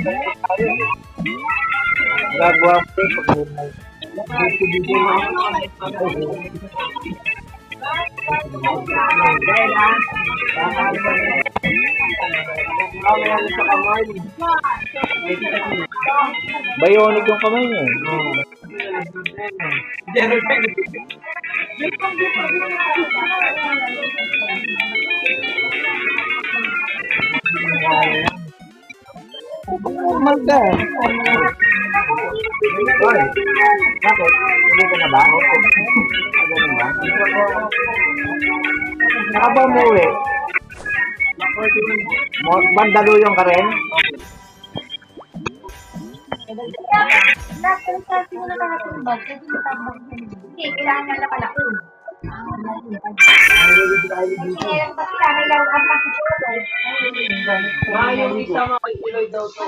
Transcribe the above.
Gagawa ko pag Bionic yung kamay niya. Normal ka. Bakit? Hindi ka na ba? Ganun ba? Saka ba umuwi? Bandaluyong ka rin? Kailangan na pala ko. Yung isama kay Iloy daw to.